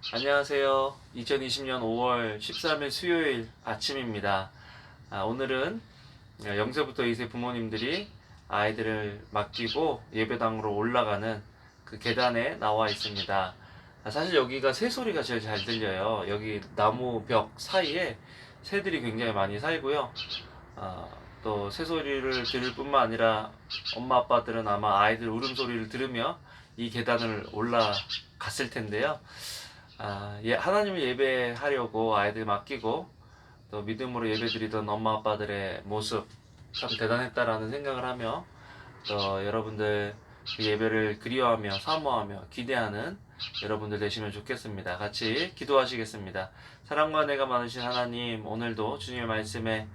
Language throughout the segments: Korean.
안녕하세요. 2020년 5월 13일 수요일 아침입니다. 오늘은 0세부터 2세 부모님들이 아이들을 맡기고 예배당으로 올라가는 그 계단에 나와 있습니다. 사실 여기가 새소리가 제일 잘 들려요. 여기 나무 벽 사이에 새들이 굉장히 많이 살고요. 또 새소리를 들을 뿐만 아니라 엄마 아빠들은 아마 아이들 울음소리를 들으며 이 계단을 올라갔을 텐데요. 하나님을 예배하려고 아이들 맡기고 또 믿음으로 예배드리던 엄마 아빠들의 모습 참 대단했다라는 생각을 하며 또 여러분들 그 예배를 그리워하며 사모하며 기대하는 여러분들 되시면 좋겠습니다. 같이 기도하시겠습니다. 사랑과 은혜가 많으신 하나님, 오늘도 주님의 말씀에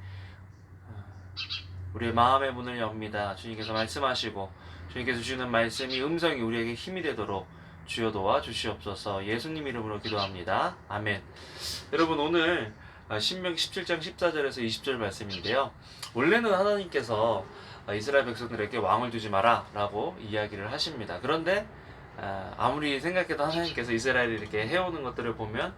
우리의 마음의 문을 엽니다. 주님께서 말씀하시고 주님께서 주시는 말씀이 음성이 우리에게 힘이 되도록 주여 도와 주시옵소서. 예수님 이름으로 기도합니다. 아멘. 여러분, 오늘 신명기 17장 14절에서 20절 말씀인데요. 원래는 하나님께서 이스라엘 백성들에게 왕을 두지 마라 라고 이야기를 하십니다. 그런데 아무리 생각해도 하나님께서 이스라엘이 이렇게 해오는 것들을 보면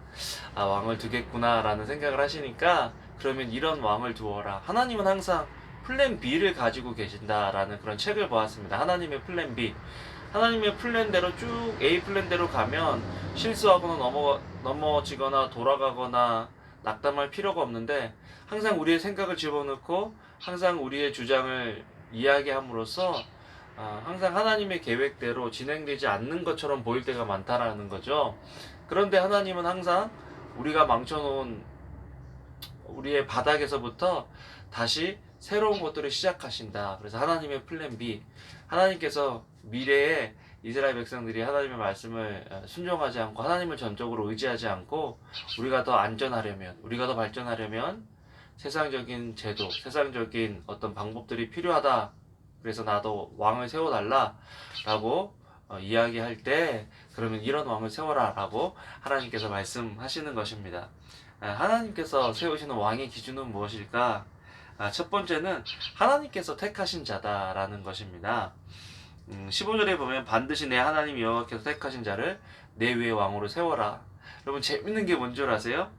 왕을 두겠구나 라는 생각을 하시니까 그러면 이런 왕을 두어라. 하나님은 항상 플랜 B를 가지고 계신다라는 그런 책을 보았습니다. 하나님의 플랜 B. 하나님의 플랜대로 쭉 A 플랜대로 가면 실수하거나 넘어지거나 돌아가거나 낙담할 필요가 없는데, 항상 우리의 생각을 집어넣고 항상 우리의 주장을 이야기함으로써 항상 하나님의 계획대로 진행되지 않는 것처럼 보일 때가 많다라는 거죠. 그런데 하나님은 항상 우리가 망쳐놓은 우리의 바닥에서부터 다시 새로운 것들을 시작하신다. 그래서 하나님의 플랜 B, 하나님께서 미래에 이스라엘 백성들이 하나님의 말씀을 순종하지 않고 하나님을 전적으로 의지하지 않고 우리가 더 안전하려면, 우리가 더 발전하려면 세상적인 제도, 세상적인 어떤 방법들이 필요하다. 그래서 나도 왕을 세워달라 라고 이야기할 때, 그러면 이런 왕을 세워라 라고 하나님께서 말씀하시는 것입니다. 하나님께서 세우시는 왕의 기준은 무엇일까? 첫 번째는 하나님께서 택하신 자다라는 것입니다. 15절에 보면 반드시 내 하나님 여호와께서 택하신 자를 내 위에 왕으로 세워라. 여러분, 재밌는 게 뭔 줄 아세요?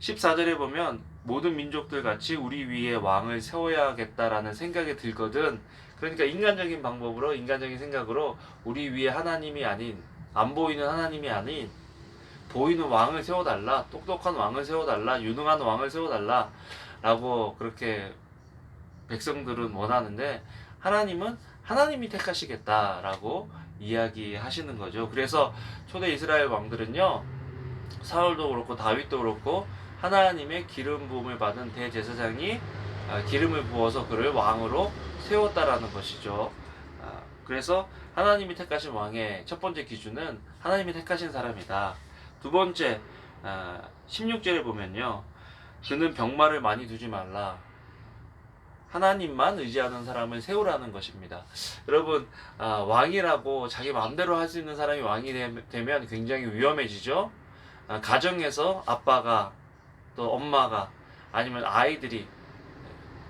14절에 보면 모든 민족들 같이 우리 위에 왕을 세워야겠다라는 생각이 들거든. 그러니까 인간적인 방법으로, 인간적인 생각으로 우리 위에 하나님이 아닌, 안 보이는 하나님이 아닌 보이는 왕을 세워달라, 똑똑한 왕을 세워달라, 유능한 왕을 세워달라 라고 그렇게 백성들은 원하는데, 하나님은 하나님이 택하시겠다라고 이야기하시는 거죠. 그래서 초대 이스라엘 왕들은요, 사울도 그렇고 다윗도 그렇고 하나님의 기름 부음을 받은 대제사장이 기름을 부어서 그를 왕으로 세웠다라는 것이죠. 그래서 하나님이 택하신 왕의 첫 번째 기준은 하나님이 택하신 사람이다. 두 번째, 16절에 보면요, 그는 병마를 많이 두지 말라. 하나님만 의지하는 사람을 세우라는 것입니다. 여러분, 왕이라고 자기 마음대로 할 수 있는 사람이 왕이 되면 굉장히 위험해지죠. 가정에서 아빠가, 또 엄마가, 아니면 아이들이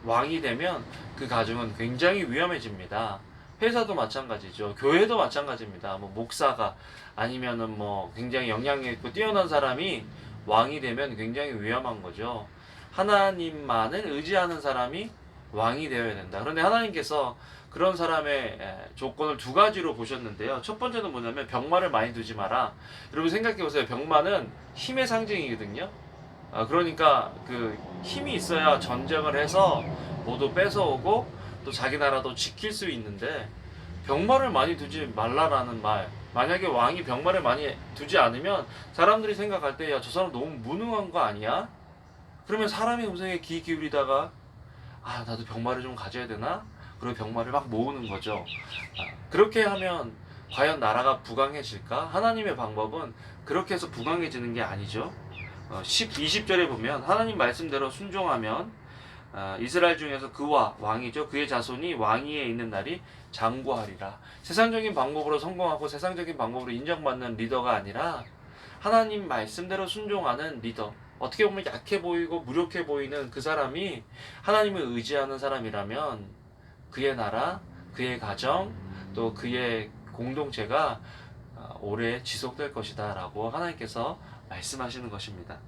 왕이 되면 그 가정은 굉장히 위험해집니다. 회사도 마찬가지죠. 교회도 마찬가지입니다. 뭐 목사가 아니면은 뭐 굉장히 영향력 있고 뛰어난 사람이 왕이 되면 굉장히 위험한 거죠. 하나님만을 의지하는 사람이 왕이 되어야 된다. 그런데 하나님께서 그런 사람의 조건을 두 가지로 보셨는데요. 첫 번째는 뭐냐면 병마를 많이 두지 마라. 여러분 생각해 보세요. 병마는 힘의 상징이거든요. 그러니까 그 힘이 있어야 전쟁을 해서 모두 뺏어오고 또 자기 나라도 지킬 수 있는데, 병마를 많이 두지 말라라는 말, 만약에 왕이 병마를 많이 두지 않으면 사람들이 생각할 때, 야, 저 사람 너무 무능한 거 아니야? 그러면 사람의 음성에 귀 기울이다가 나도 병마를 좀 가져야 되나? 그리고 병마를 막 모으는 거죠. 그렇게 하면 과연 나라가 부강해질까? 하나님의 방법은 그렇게 해서 부강해지는 게 아니죠. 20절에 보면 하나님 말씀대로 순종하면 이스라엘 중에서 그와 왕이죠, 그의 자손이 왕위에 있는 날이 장구하리라. 세상적인 방법으로 성공하고 세상적인 방법으로 인정받는 리더가 아니라 하나님 말씀대로 순종하는 리더, 어떻게 보면 약해 보이고 무력해 보이는 그 사람이 하나님을 의지하는 사람이라면 그의 나라, 그의 가정, 또 그의 공동체가 오래 지속될 것이다 라고 하나님께서 말씀하시는 것입니다.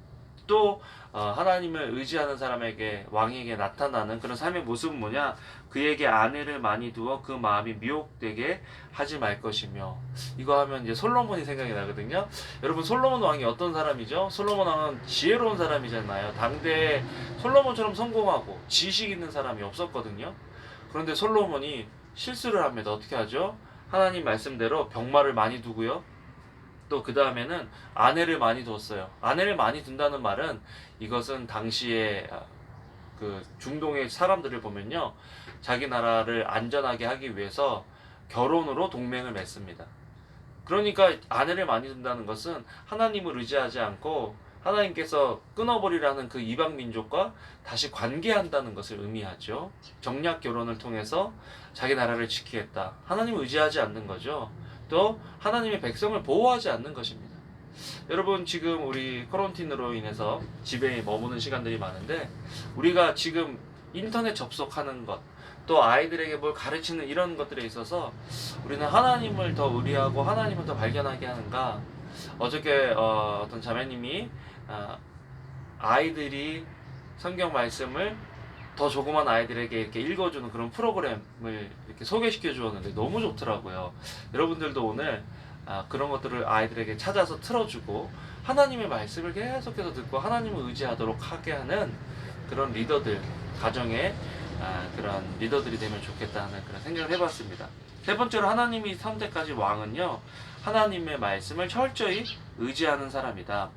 또 하나님을 의지하는 사람에게, 왕에게 나타나는 그런 삶의 모습은 뭐냐? 그에게 아내를 많이 두어 그 마음이 미혹되게 하지 말 것이며. 이거 하면 이제 솔로몬이 생각이 나거든요. 여러분, 솔로몬 왕이 어떤 사람이죠? 솔로몬 왕은 지혜로운 사람이잖아요. 당대에 솔로몬처럼 성공하고 지식 있는 사람이 없었거든요. 그런데 솔로몬이 실수를 합니다. 어떻게 하죠? 하나님 말씀대로 병마를 많이 두고요. 또 그 다음에는 아내를 많이 뒀어요. 아내를 많이 둔다는 말은, 이것은 당시에 그 중동의 사람들을 보면요, 자기 나라를 안전하게 하기 위해서 결혼으로 동맹을 맺습니다. 그러니까 아내를 많이 둔다는 것은 하나님을 의지하지 않고 하나님께서 끊어버리라는 그 이방 민족과 다시 관계한다는 것을 의미하죠. 정략 결혼을 통해서 자기 나라를 지키겠다. 하나님을 의지하지 않는 거죠. 또 하나님의 백성을 보호하지 않는 것입니다. 여러분, 지금 우리 코론틴으로 인해서 집에 머무는 시간들이 많은데, 우리가 지금 인터넷 접속하는 것, 또 아이들에게 뭘 가르치는 이런 것들에 있어서 우리는 하나님을 더 의리하고 하나님을 더 발견하게 하는가? 어저께 어떤 자매님이 아이들이 성경 말씀을 더 조그만 아이들에게 이렇게 읽어주는 그런 프로그램을 이렇게 소개시켜 주었는데 너무 좋더라고요. 여러분들도 오늘 그런 것들을 아이들에게 찾아서 틀어주고 하나님의 말씀을 계속해서 듣고 하나님을 의지하도록 하게 하는 그런 리더들, 가정의 그런 리더들이 되면 좋겠다는 그런 생각을 해봤습니다. 세 번째로, 하나님이 선택하신 왕은요, 하나님의 말씀을 철저히 의지하는 사람이다.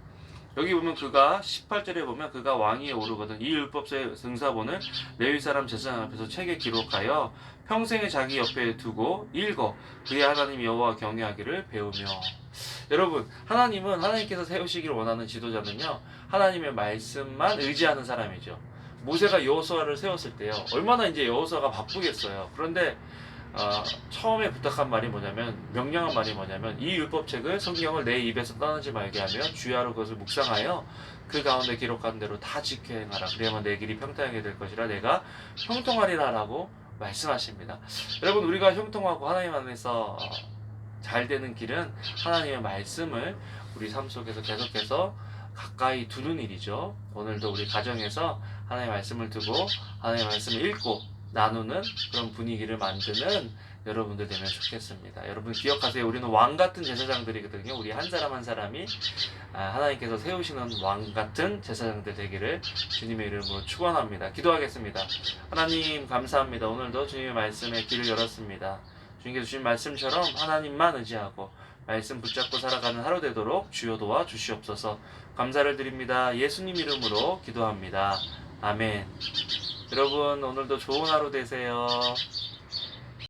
여기 보면 그가 18절에 보면 그가 왕위에 오르거든 이 율법서의 등사본을 레위 사람 제사장 앞에서 책에 기록하여 평생에 자기 옆에 두고 읽어 그의 하나님 여호와 경외하기를 배우며. 여러분, 하나님은, 하나님께서 세우시기를 원하는 지도자는요, 하나님의 말씀만 의지하는 사람이죠. 모세가 여호수아를 세웠을 때요, 얼마나 이제 여호수아가 바쁘겠어요. 그런데 처음에 부탁한 말이 뭐냐면, 명령한 말이 뭐냐면, 이 율법책을, 성경을 내 입에서 떠나지 말게 하며 주야로 그것을 묵상하여 그 가운데 기록한 대로 다 지켜 행하라. 그래야만 내 길이 평탄하게 될 것이라 내가 형통하리라 라고 말씀하십니다. 여러분, 우리가 형통하고 하나님 안에서 잘 되는 길은 하나님의 말씀을 우리 삶 속에서 계속해서 가까이 두는 일이죠. 오늘도 우리 가정에서 하나님의 말씀을 두고 하나님의 말씀을 읽고 나누는 그런 분위기를 만드는 여러분들 되면 좋겠습니다. 여러분 기억하세요. 우리는 왕같은 제사장들이거든요. 우리 한 사람 한 사람이 하나님께서 세우시는 왕같은 제사장들 되기를 주님의 이름으로 축원합니다. 기도하겠습니다. 하나님 감사합니다. 오늘도 주님의 말씀에 길을 열었습니다. 주님께서 주신 말씀처럼 하나님만 의지하고 말씀 붙잡고 살아가는 하루 되도록 주여 도와 주시옵소서. 감사를 드립니다. 예수님 이름으로 기도합니다. 아멘. 여러분, 오늘도 좋은 하루 되세요.